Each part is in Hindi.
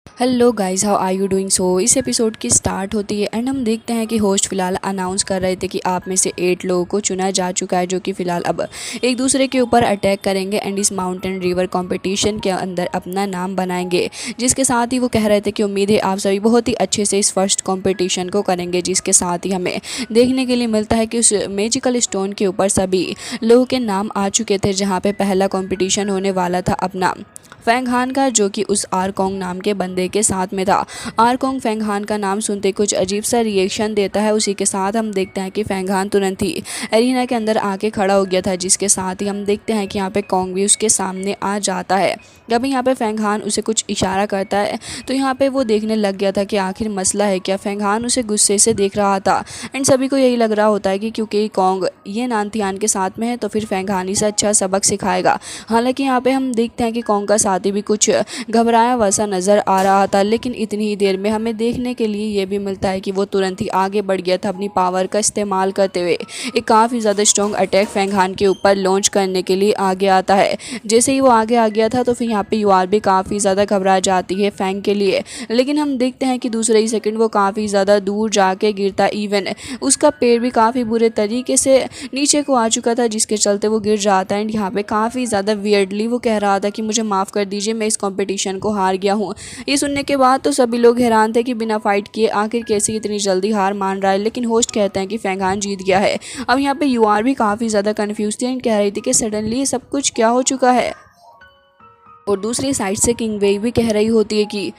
Hello guys, how are you doing. इस एपिसोड की स्टार्ट होती है एंड हम देखते हैं कि होस्ट फिलहाल अनाउंस कर रहे थे कि आप में से 8 लोगों को चुना जा चुका है जो कि फिलहाल अब एक दूसरे के ऊपर अटैक करेंगे एंड इस माउंटेन रिवर कंपटीशन के अंदर अपना नाम बनाएंगे। जिसके साथ ही वो कह रहे थे कि उम्मीद है आप सभी बहुत ही अच्छे से इस फर्स्ट कंपटीशन को करेंगे। जिसके साथ ही हमें देखने के लिए मिलता है कि उस मैजिकल स्टोन के ऊपर सभी लोगों के नाम आ चुके थे, जहाँ पे पहला कंपटीशन होने वाला था अपना फैंगहान का, जो कि उस आरकोंग नाम के बंदे के साथ में था। आरकोंग फैंगहान का नाम सुनते कुछ अजीब सा रिएक्शन देता है। उसी के साथ हम देखते हैं कि फैंगहान तुरंत ही एरिना के अंदर आके खड़ा हो गया था। जिसके साथ ही हम देखते हैं कि यहाँ पे कोंग भी उसके सामने आ जाता है। जब यहाँ पे फैंगहान उसे कुछ इशारा करता है तो यहाँ पे वो देखने लग गया था कि आखिर मसला है क्या। फैंगहान उसे गुस्से से देख रहा था एंड सभी को यही लग रहा होता है कि क्योंकि कोंग ये नानथियान के साथ में है तो फिर फैंगहान इसे अच्छा सबक सिखाएगा। हालांकि यहाँ पे हम देखते हैं कि कोंग का साथी भी कुछ घबराया वैसा नज़र आ रहा था, लेकिन इतनी ही देर में हमें देखने के लिए ये भी मिलता है कि वो तुरंत ही आगे बढ़ गया था अपनी पावर का इस्तेमाल करते हुए। एक काफ़ी ज़्यादा स्ट्रॉन्ग अटैक फैंगहान के ऊपर लॉन्च करने के लिए आगे आता है। जैसे ही वो आगे आ गया था तो फिर यहाँ पे युआर भी काफ़ी ज़्यादा घबरा जाती है फैंग के लिए, लेकिन हम देखते हैं कि दूसरे ही सेकंड वो काफ़ी ज़्यादा दूर जाके गिरता, इवन उसका पैर भी काफ़ी बुरे तरीके से नीचे को आ चुका था, जिसके चलते वो गिर जाता है। एंड यहाँ पे काफ़ी ज़्यादा वियर्डली वो कह रहा था कि मुझे माफ़ कर दीजिए, मैं इस कंपटीशन को हार गया हूँ। ये सुनने के बाद तो सभी लोग हैरान थे कि बिना फाइट किए आखिर कैसे इतनी जल्दी हार मान रहा है, लेकिन होस्ट कहते हैं कि फैंगहान जीत गया है। अब यहाँ पे युआर भी काफ़ी ज़्यादा कन्फ्यूज थी एंड कह रही थी कि सडनली ये सब कुछ क्या हो चुका है। और दूसरी साइड से किंग वेई भी कह रही होती है कि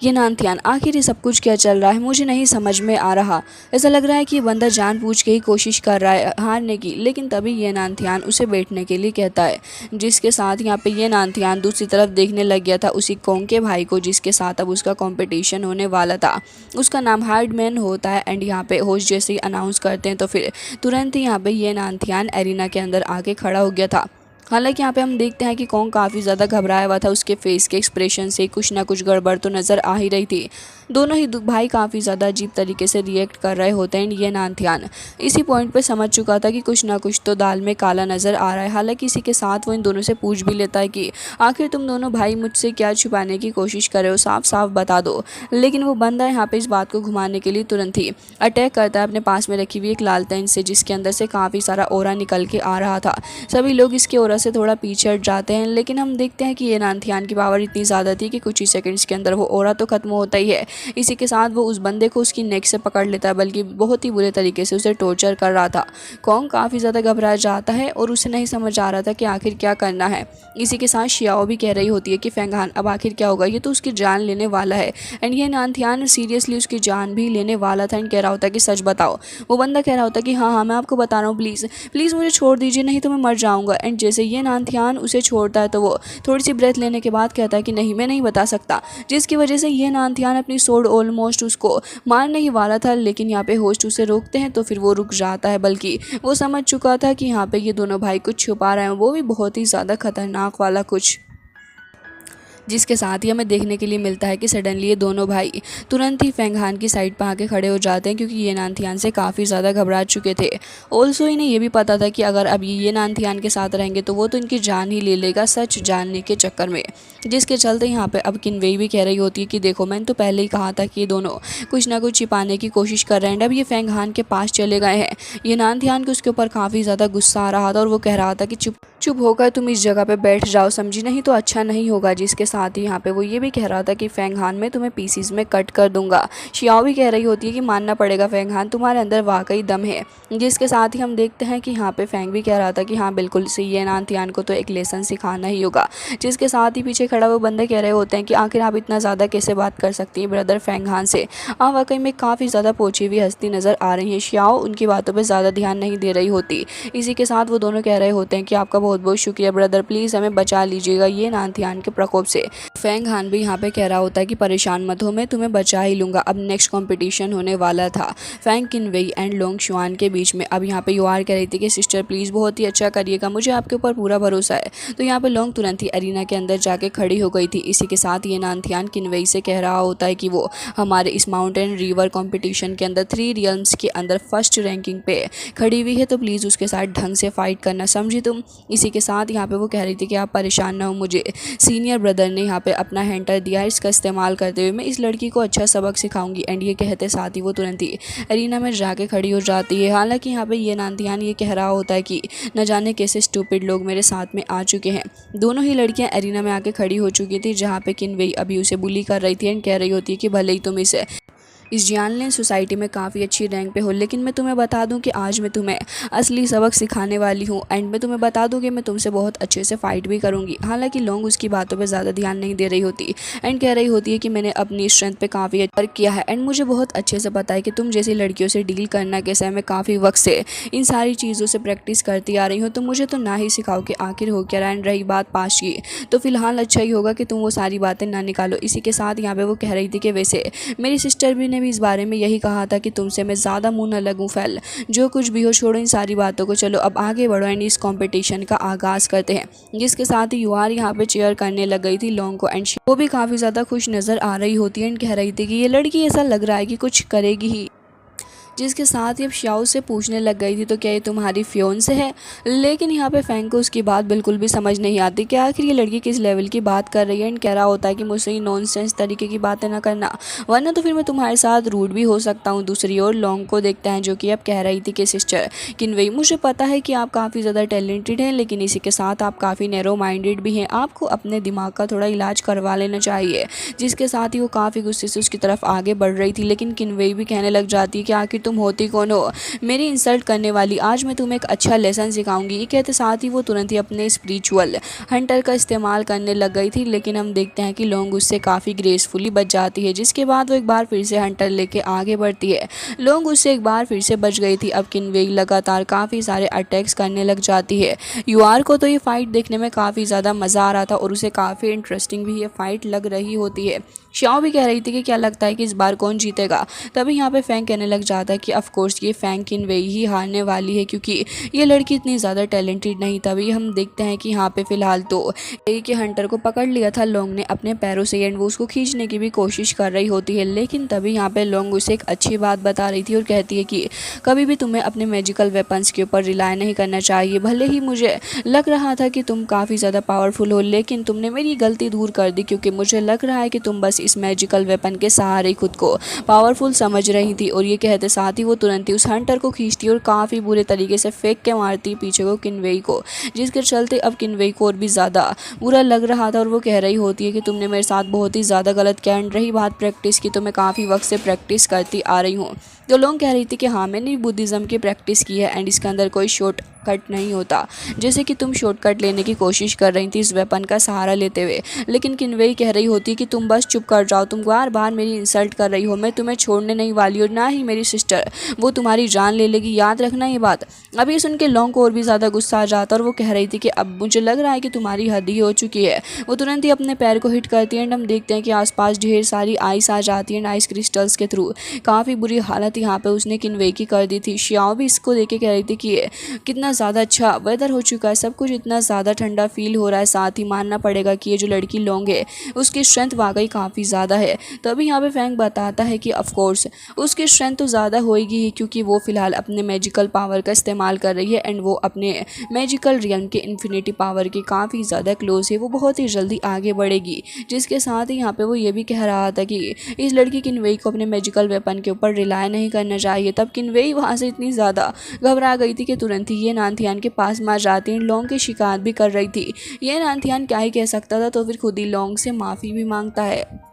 ये नानथियान आखिर ये सब कुछ क्या चल रहा है, मुझे नहीं समझ में आ रहा। ऐसा लग रहा है कि ये बंदा जानबूझ के ही कोशिश कर रहा है हारने की। लेकिन तभी ये नानथियान उसे बैठने के लिए कहता है। जिसके साथ यहाँ पे ये नानथियान दूसरी तरफ देखने लग गया था उसी कोंग के भाई को, जिसके साथ अब उसका कंपटीशन होने वाला था। उसका नाम हार्डमैन होता है एंड यहाँ पे होस्ट जैसे ही अनाउंस करते हैं तो फिर तुरंत ही यहाँ पे ये नानथियान एरिना के अंदर आके खड़ा हो गया था। हालांकि यहाँ पे हम देखते हैं कि कोंग काफ़ी ज़्यादा घबराया हुआ था, उसके फेस के एक्सप्रेशन से कुछ ना कुछ गड़बड़ तो नज़र आ ही रही थी। दोनों ही भाई काफ़ी ज़्यादा अजीब तरीके से रिएक्ट कर रहे होते हैं। ये नानथियान इसी पॉइंट पे समझ चुका था कि कुछ ना कुछ तो दाल में काला नज़र आ रहा है। हालांकि इसी के साथ वो इन दोनों से पूछ भी लेता है कि आखिर तुम दोनों भाई मुझसे क्या छुपाने की कोशिश कर रहे हो, साफ साफ बता दो। लेकिन वो बंदा यहाँ पे इस बात को घुमाने के लिए तुरंत ही अटैक करता है अपने पास में रखी हुई एक लालटेन से, जिसके अंदर से काफ़ी सारा ओरा निकल के आ रहा था। सभी लोग इसके ओरा से थोड़ा पीछे हट जाते हैं, लेकिन हम देखते हैं कि ये नानथियान की पावर इतनी ज़्यादा थी कि कुछ ही सेकंड्स के अंदर वो ओरा तो खत्म होता ही है। इसी के साथ वो उस बंदे को उसकी नेक से पकड़ लेता है, बल्कि बहुत ही बुरे तरीके से उसे टॉर्चर कर रहा था। कॉन्ग काफ़ी ज़्यादा घबरा जाता है और उसे नहीं समझ आ रहा था कि आखिर क्या करना है। इसी के साथ शियाओ भी कह रही होती है कि फैंगहान अब आखिर क्या होगा, ये तो उसकी जान लेने वाला है। एंड ये नानथियान सीरियसली उसकी जान भी लेने वाला था एंड कह रहा होता है कि सच बताओ। वो बंदा कह रहा होता है कि हाँ हाँ मैं आपको बता रहा हूँ, प्लीज़ प्लीज़ मुझे छोड़ दीजिए, नहीं तो मैं मर जाऊँगा। एंड जैसे ये नानथियान उसे छोड़ता है तो वो थोड़ी सी ब्रेथ लेने के बाद कहता है कि नहीं मैं नहीं बता सकता। जिसकी वजह से ये नानथियान अपनी सोड ऑलमोस्ट उसको मारने ही वाला था, लेकिन यहाँ पे होस्ट उसे रोकते हैं तो फिर वो रुक जाता है। बल्कि वो समझ चुका था कि यहाँ पे ये दोनों भाई कुछ छुपा रहे हैं, वो भी बहुत ही ज़्यादा खतरनाक वाला कुछ। जिसके साथ ही हमें देखने के लिए मिलता है कि सडनली ये दोनों भाई तुरंत ही फैंगहान की साइड पर आके खड़े हो जाते हैं, क्योंकि ये नानथियान से काफ़ी ज़्यादा घबरा चुके थे। ऑल्सो इन्हें ये भी पता था कि अगर अब ये नानथियान के साथ रहेंगे तो वो तो इनकी जान ही ले लेगा सच जानने के चक्कर में। जिसके चलते यहाँ पे अब किनवेई भी कह रही होती है कि देखो मैंने तो पहले ही कहा था कि ये दोनों कुछ ना कुछ छिपाने की कोशिश कर रहे हैं। अब ये फैंगहान के पास चले गए हैं। ये नानथियान के उसके ऊपर काफ़ी ज़्यादा गुस्सा आ रहा था और वो कह रहा था कि चुप चुप होकर तुम इस जगह पे बैठ जाओ, समझी, नहीं तो अच्छा नहीं होगा। जिसके साथ ही यहाँ पे वो ये भी कह रहा था कि फैंगहान मैं तुम्हें पीसीज में कट कर दूंगा। शियाओ भी कह रही होती है कि मानना पड़ेगा फैंगहान तुम्हारे अंदर वाकई दम है। जिसके साथ ही हम देखते हैं कि यहाँ पे फैंग भी कह रहा था कि हाँ बिल्कुल से ये नानथियान को तो एक लेसन सिखाना ही होगा। जिसके साथ ही पीछे खड़ा वो बंदे कह रहे होते हैं कि आखिर आप इतना ज़्यादा कैसे बात कर सकती हैं ब्रदर फैंगहान से। आप वाकई में काफ़ी ज़्यादा पहुंची हुई हस्ती नज़र आ रही है। शियाओ उनकी बातों पर ज़्यादा ध्यान नहीं दे रही होती। इसी के साथ वो दोनों कह रहे होते हैं कि आपका बहुत बहुत शुक्रिया ब्रदर, प्लीज़ हमें बचा लीजिएगा ये नानथियान के प्रकोप से। फैंगहान भी यहाँ पे कह रहा होता है कि परेशान मत हो, मैं तुम्हें बचा ही लूँगा। अब नेक्स्ट कंपटीशन होने वाला था फैंग किनवेई एंड लोंग शुआन के बीच में। अब यहाँ पे युआर कह रही थी कि सिस्टर प्लीज़ बहुत ही अच्छा करिएगा, मुझे आपके ऊपर पूरा भरोसा है। तो यहाँ पे लोंग तुरंत ही अरीना के अंदर जाके खड़ी हो गई थी। इसी के साथ ये नानथियान किनवेई से कह रहा होता है कि वो हमारे इस माउंटेन रिवर कंपटीशन के अंदर 3 रियल्म्स के अंदर फर्स्ट रैंकिंग पे खड़ी हुई है, तो प्लीज़ उसके साथ ढंग से फाइट करना, समझी तुम। इसी के साथ यहाँ पे वो कह रही थी कि आप परेशान ना हो, मुझे सीनियर ब्रदर ने यहाँ पे अपना हैंटर दिया है, इसका इस्तेमाल करते हुए मैं इस लड़की को अच्छा सबक सिखाऊंगी। एंड ये कहते साथ ही वो तुरंत ही एरिना में जाके खड़ी हो जाती है। हालांकि यहाँ पे ये नानथियान ये कह रहा होता है कि न जाने कैसे स्टूपिड लोग मेरे साथ में आ चुके हैं। दोनों ही लड़कियां एरिना में आके खड़ी हो चुकी थी, जहाँ पे किनवेई अभी उसे बुली कर रही थी एंड कह रही होती है कि भले ही तुम इसे इस जियानलिन सोसाइटी में काफ़ी अच्छी रैंक पे हो, लेकिन मैं तुम्हें बता दूं कि आज मैं तुम्हें असली सबक सिखाने वाली हूं। एंड मैं तुम्हें बता दूं कि मैं तुमसे बहुत अच्छे से फाइट भी करूंगी। हालांकि लोंग उसकी बातों पे ज़्यादा ध्यान नहीं दे रही होती एंड कह रही होती है कि मैंने अपनी स्ट्रेंथ पे काफ़ी वर्क किया है एंड मुझे बहुत अच्छे से पता है कि तुम जैसी लड़कियों से डील करना कैसा है। मैं काफ़ी वक्त से इन सारी चीज़ों से प्रैक्टिस करती आ रही हूँ, तो मुझे तो ना ही सिखाओ कि आखिर हो क्या रहा है। एंड रही बात पास की, तो फिलहाल अच्छा ही होगा कि तुम वो सारी बातें ना निकालो। इसी के साथ यहाँ पे वो कह रही थी कि वैसे मेरी सिस्टर भी ने भी इस बारे में यही कहा था कि तुमसे मैं ज़्यादा मुंह न लगूं। फैल जो कुछ भी हो, छोड़ो इन सारी बातों को, चलो अब आगे बढ़ो एंड इस कंपटीशन का आगाज़ करते हैं। जिसके साथ ही युआर यहाँ पे चेयर करने लग गई थी लोंग को एंड वो भी काफ़ी ज़्यादा खुश नज़र आ रही होती है एंड कह रही थी कि ये लड़की ऐसा लग रहा है कि कुछ करेगी ही। जिसके साथ ही अब श्याओ से पूछने लग गई थी तो क्या ये तुम्हारी फियोंसे है। लेकिन यहाँ पे फैंग को उसकी बात बिल्कुल भी समझ नहीं आती कि आखिर ये लड़की किस लेवल की बात कर रही है एंड कह रहा होता है कि मुझसे नॉनसेंस तरीके की बातें ना करना, वरना तो फिर मैं तुम्हारे साथ रूड भी हो सकता हूँ। दूसरी ओर लोंग को देखते हैं जो कि अब कह रही थी कि सिस्टर किनवेई, मुझे पता है कि आप काफ़ी ज़्यादा टैलेंटेड हैं, लेकिन इसी के साथ आप काफ़ी नैरो माइंडेड भी हैं। आपको अपने दिमाग का थोड़ा इलाज करवा लेना चाहिए। जिसके साथ ही वो काफ़ी गुस्से से उसकी तरफ आगे बढ़ रही थी, लेकिन किनवेई भी कहने लग जाती है कि आखिर तुम होती कौन हो मेरी इंसल्ट करने वाली, आज मैं तुम्हें एक अच्छा लेसन सिखाऊंगी। ये कहते साथ ही वो तुरंत ही अपने स्पिरिचुअल हंटर का इस्तेमाल करने लग गई थी, लेकिन हम देखते हैं कि लोंग उससे काफ़ी ग्रेसफुली बच जाती है। जिसके बाद वो एक बार फिर से हंटर लेके आगे बढ़ती है। लोंग उससे एक बार फिर से बच गई थी। अब किनवेई लगातार काफ़ी सारे अटैक्स करने लग जाती है। यूआर को तो ये फाइट देखने में काफ़ी ज़्यादा मज़ा आ रहा था और उसे काफ़ी इंटरेस्टिंग भी ये फाइट लग रही होती है। श्याओ भी कह रही थी कि क्या लगता है कि इस बार कौन जीतेगा। तभी यहाँ पे फैंग कहने लग जाता है कि ऑफ कोर्स ये फैंग किनवेई ही हारने वाली है, क्योंकि ये लड़की इतनी ज़्यादा टैलेंटेड नहीं। तभी हम देखते हैं कि यहाँ पे फिलहाल तो एक के हंटर को पकड़ लिया था लोंग ने अपने पैरों से एंड वो उसको खींचने की भी कोशिश कर रही होती है। लेकिन तभी यहाँ पे लोंग उसे एक अच्छी बात बता रही थी और कहती है कि कभी भी तुम्हें अपने मैजिकल वेपन्स के ऊपर रिलाय नहीं करना चाहिए। भले ही मुझे लग रहा था कि तुम काफ़ी ज़्यादा पावरफुल हो, लेकिन तुमने मेरी गलती दूर कर दी, क्योंकि मुझे लग रहा है कि तुम बस इस मैजिकल वेपन के सहारे खुद को पावरफुल समझ रही थी। और ये कहते साथ ही वो तुरंत ही उस हंटर को खींचती और काफ़ी बुरे तरीके से फेंक के मारती पीछे को किनवेई को, जिसके चलते अब किनवेई को और भी ज़्यादा बुरा लग रहा था। और वो कह रही होती है कि तुमने मेरे साथ बहुत ही ज़्यादा गलत किया। एंड रही बात प्रैक्टिस की, तो मैं काफ़ी वक्त से प्रैक्टिस करती आ रही हूँ। तो लोग कह रही थी कि हाँ मैंने बुद्धिज़्म की प्रैक्टिस की है एंड इसके अंदर कोई शॉर्टकट नहीं होता, जैसे कि तुम शॉर्टकट लेने की कोशिश कर रही थी इस वेपन का सहारा लेते हुए। लेकिन किनवेई कह रही होती कि तुम बस चुप कर जाओ, तुम बार बार मेरी इंसल्ट कर रही हो, मैं तुम्हें छोड़ने नहीं वाली और ना ही मेरी सिस्टर, वो तुम्हारी जान ले लेगी, याद रखना ये बात। अभी सुन के लोंग को और भी ज़्यादा गुस्सा आ जाता और वो कह रही थी कि अब मुझे लग रहा है कि तुम्हारी हद ही हो चुकी है। वो तुरंत ही अपने पैर को हिट करती है एंड हम देखते हैं कि आसपास ढेर सारी आइस आ जाती है एंड आइस क्रिस्टल्स के थ्रू काफ़ी बुरी हालत यहाँ पे उसने किनवेई की कर दी थी। श्याओ भी इसको देख के कह रही थी कि ये कितना ज़्यादा अच्छा वेदर हो चुका है, सब कुछ इतना ज़्यादा ठंडा फील हो रहा है। साथ ही मानना पड़ेगा कि ये जो लड़की लोंग है उसकी स्ट्रेंथ वाकई काफ़ी ज़्यादा है। तभी यहाँ पे फैंग बताता है कि ऑफकोर्स उसकी स्ट्रेंथ तो ज़्यादा होएगी ही, क्योंकि वो फिलहाल अपने मैजिकल पावर का इस्तेमाल कर रही है एंड वो अपने मैजिकल रियल्म के इन्फिनिटी पावर के काफ़ी ज़्यादा क्लोज है, वो बहुत ही जल्दी आगे बढ़ेगी। जिसके साथ ही यहाँ पे वो ये भी कह रहा था कि इस लड़की किनवेई को अपने मैजिकल वेपन के ऊपर रिलाय नहीं करना चाहिए। तब किनवेई वहाँ से इतनी ज़्यादा घबरा गई थी कि तुरंत ही ये नानथियान के पास मार जाती है। लोंग की शिकायत भी कर रही थी। ये नानथियान क्या ही कह सकता था, तो फिर खुद ही लोंग से माफ़ी भी मांगता है।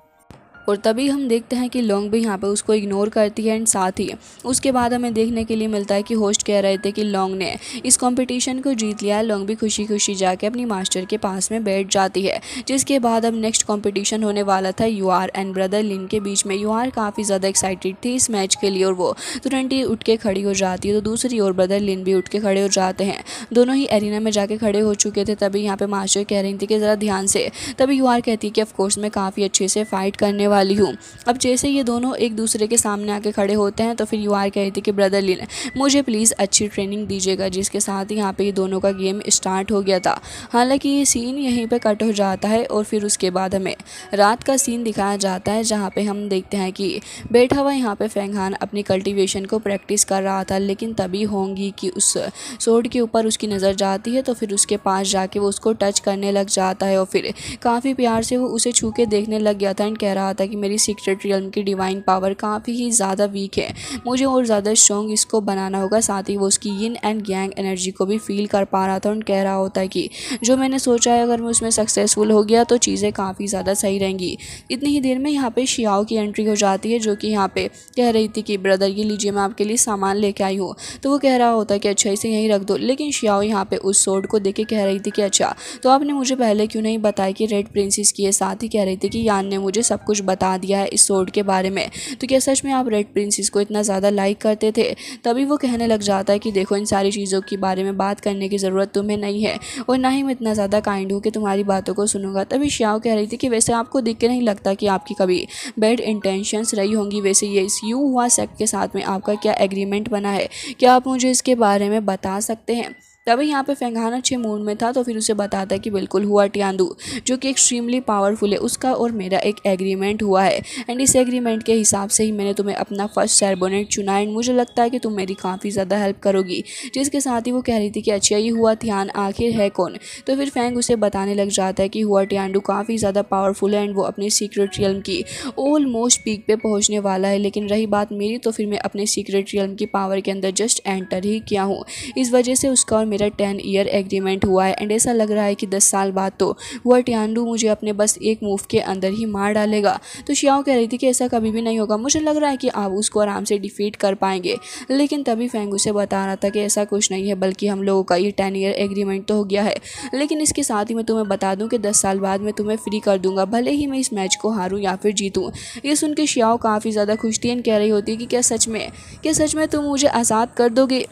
और तभी हम देखते हैं कि लोंग भी यहाँ पे उसको इग्नोर करती है एंड साथ ही उसके बाद हमें देखने के लिए मिलता है कि होस्ट कह रहे थे कि लोंग ने इस कंपटीशन को जीत लिया है। लोंग भी खुशी खुशी जाके अपनी मास्टर के पास में बैठ जाती है। जिसके बाद अब नेक्स्ट कंपटीशन होने वाला था यूआर एंड ब्रदर लिन के बीच में। यूआर काफ़ी ज़्यादा एक्साइटेड थी इस मैच के लिए और वो तुरंत ही उठ के खड़ी हो जाती है, तो दूसरी ओर ब्रदर लिन भी उठ के खड़े हो जाते हैं। दोनों ही एरिना में जाके खड़े हो चुके थे। तभी यहाँ पे मास्टर कह रही थी कि ज़रा ध्यान से। तभी यूआर कहती है कि ऑफकोर्स मैं काफ़ी अच्छे से फाइट करने वाली हूँ। अब जैसे ये दोनों एक दूसरे के सामने आके खड़े होते हैं तो फिर युआर कह रही थी कि ब्रदर लिन मुझे प्लीज़ अच्छी ट्रेनिंग दीजिएगा, जिसके साथ ही यहाँ पे ये दोनों का गेम स्टार्ट हो गया था। हालांकि ये सीन यहीं पे कट हो जाता है और फिर उसके बाद हमें रात का सीन दिखाया जाता है, जहाँ पे हम देखते हैं कि बैठा हुआ यहाँ पे फेंग हान अपनी कल्टीवेशन को प्रैक्टिस कर रहा था। लेकिन तभी होंगी कि उस सोड के ऊपर उसकी नज़र जाती है तो फिर उसके पास जाके वो उसको टच करने लग जाता है और फिर काफ़ी प्यार से वो उसे छू के देखने लग गया था एंड कह रहा था कि मेरी सीक्रेट रियल्म की डिवाइन पावर काफ़ी ही ज़्यादा वीक है, मुझे और ज़्यादा स्ट्रॉन्ग इसको बनाना होगा। साथ ही वो उसकी यिन एंड यांग एनर्जी को भी फील कर पा रहा था और कह रहा होता है कि जो मैंने सोचा है अगर मैं उसमें सक्सेसफुल हो गया तो चीज़ें काफ़ी ज़्यादा सही रहेंगी। इतनी ही देर में यहाँ पे शियाओ की एंट्री हो जाती है, जो कि यहाँ पे कह रही थी कि ब्रदर ये लीजिए मैं आपके लिए सामान लेके आई हूँ। तो वो कह रहा होता है कि अच्छा इसे यहीं रख दो, लेकिन शियाओ यहाँ पे उस सोड को देख के कह रही थी कि अच्छा तो आपने मुझे पहले क्यों नहीं बताया कि रेड प्रिंसेस की है। साथ ही कह रही थी कि यान ने मुझे सब कुछ बता दिया है इस सोड के बारे में, तो क्या सच में आप रेड प्रिंसेस को इतना ज़्यादा लाइक करते थे। तभी वो कहने लग जाता है कि देखो इन सारी चीज़ों के बारे में बात करने की ज़रूरत तुम्हें नहीं है और ना ही मैं इतना ज़्यादा काइंड हूँ कि तुम्हारी बातों को सुनूंगा। तभी शियाओ कह रही थी कि वैसे आपको देख के नहीं लगता कि आपकी कभी बैड इंटेंशंस रही होंगी, वैसे ये इस यू हुआ सेक्ट के साथ में आपका क्या एग्रीमेंट बना है, क्या आप मुझे इसके बारे में बता सकते हैं। तभी यहाँ पे फेंग हान अच्छे मूड में था तो फिर उसे बताता है कि बिल्कुल हुआ टियानडू जो कि एक्सट्रीमली पावरफुल है, उसका और मेरा एक एग्रीमेंट हुआ है एंड इस एग्रीमेंट के हिसाब से ही मैंने तुम्हें अपना फर्स्ट सेरेमोनेट चुना एंड मुझे लगता है कि तुम मेरी काफ़ी ज़्यादा हेल्प करोगी। जिसके साथ ही वो कह रही थी कि अच्छा ये हुआ टियान आखिर है कौन। तो फिर फेंग उसे बताने लग जाता है कि हुआ टियानडू काफ़ी ज़्यादा पावरफुल है एंड वो अपनी सीक्रेट रियल्म की ऑलमोस्ट पीक पे पहुँचने वाला है। लेकिन रही बात मेरी तो फिर मैं अपने सीक्रेट रियल्म की पावर के अंदर जस्ट एंटर ही किया हूँ, इस वजह से उसका और मेरा 10 ईयर एग्रीमेंट हुआ है एंड ऐसा लग रहा है कि 10 साल बाद तो हुआ टियानडू मुझे अपने बस एक मूव के अंदर ही मार डालेगा। तो शियाओ कह रही थी कि ऐसा कभी भी नहीं होगा, मुझे लग रहा है कि आप उसको आराम से डिफीट कर पाएंगे। लेकिन तभी फेंग उसे बता रहा था कि ऐसा कुछ नहीं है, बल्कि हम लोगों का ये 10 ईयर एग्रीमेंट तो हो गया है, लेकिन इसके साथ ही मैं तुम्हें बता दूं कि 10 साल बाद मैं तुम्हें फ्री कर दूंगा, भले ही मैं इस मैच को हारूं या फिर जीतूं। ये सुन के शियाओ काफ़ी ज़्यादा खुश थी एंड कह रही होती है कि क्या सच में तुम मुझे आज़ाद कर दोगे।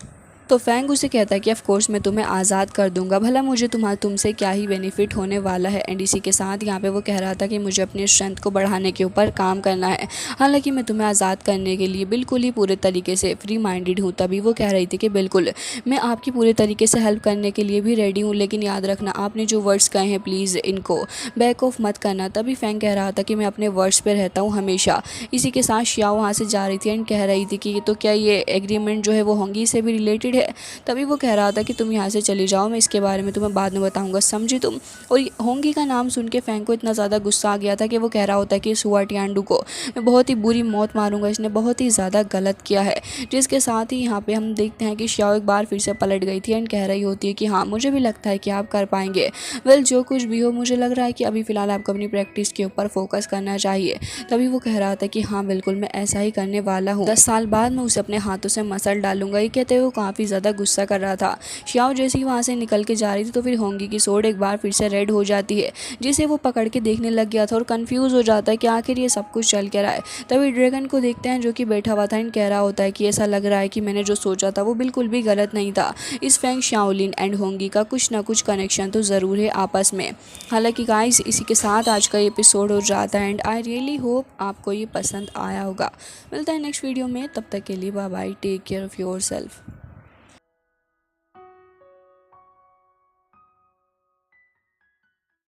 तो फेंग उसे कहता है कि ऑफ कोर्स मैं तुम्हें आज़ाद कर दूंगा, भला मुझे तुमसे क्या ही बेनिफिट होने वाला है। एंड इसी के साथ यहाँ पे वो कह रहा था कि मुझे अपनी स्ट्रेंथ को बढ़ाने के ऊपर काम करना है, हालांकि मैं तुम्हें आज़ाद करने के लिए बिल्कुल ही पूरे तरीके से फ्री माइंडेड हूँ। तभी वो कह रही थी कि बिल्कुल मैं आपकी पूरे तरीके से हेल्प करने के लिए भी रेडी हूँ, लेकिन याद रखना आपने जो वर्ड्स कहे हैं प्लीज़ इनको बैक ऑफ मत करना। तभी फेंग कह रहा था कि मैं अपने वर्ड्स पर रहता हूँ हमेशा। इसी के साथ शियाओ वहाँ से जा रही थी एंड कह रही थी कि तो क्या ये एग्रीमेंट जो है वो होंगी से भी रिलेटेड है। तभी वो कह रहा था कि तुम यहाँ से चली जाओ, मैं इसके बारे में तुम्हें बाद में बताऊंगा, समझी तुम। और होंगी का नाम सुन के फेंग को इतना ज़्यादा गुस्सा आ गया था कि वो कह रहा होता है कि इस हुआ टियानडू को मैं बहुत ही बुरी मौत मारूंगा, इसने बहुत ही ज़्यादा गलत किया है। जिसके साथ ही यहाँ पे हम देखते हैं कि शियाओ एक बार फिर से पलट गई थी एंड कह रही होती है कि हाँ मुझे भी लगता है कि आप कर पाएंगे। वेल जो कुछ भी हो, मुझे लग रहा है कि अभी फ़िलहाल आपको अपनी प्रैक्टिस के ऊपर फोकस करना चाहिए। तभी वो कह रहा था कि हाँ बिल्कुल मैं ऐसा ही करने वाला हूँ, 10 साल बाद मैं उसे अपने हाथों से मसल डालूंगा। ये कहते हुए वो काफ़ी ज़्यादा गुस्सा कर रहा था। शियाओ जैसे ही वहाँ से निकल के जा रही थी तो फिर होंगी की सोड एक बार फिर से रेड हो जाती है, जिसे वो पकड़ के देखने लग गया था और कंफ्यूज हो जाता है कि आखिर ये सब कुछ चल क्या रहा है। तभी ड्रैगन को देखते हैं जो कि बैठा हुआ था एंड कह रहा होता है कि ऐसा लग रहा है कि मैंने जो सोचा था वो बिल्कुल भी गलत नहीं था, इस फेंग शाओलिन एंड होंगी का कुछ ना कुछ कनेक्शन तो ज़रूर है आपस में। हालांकि गाइस इसी के साथ आज का एपिसोड हो जाता है एंड आई रियली होप आपको ये पसंद आया होगा। मिलता है नेक्स्ट वीडियो में, तब तक के लिए bye bye, take care of your self.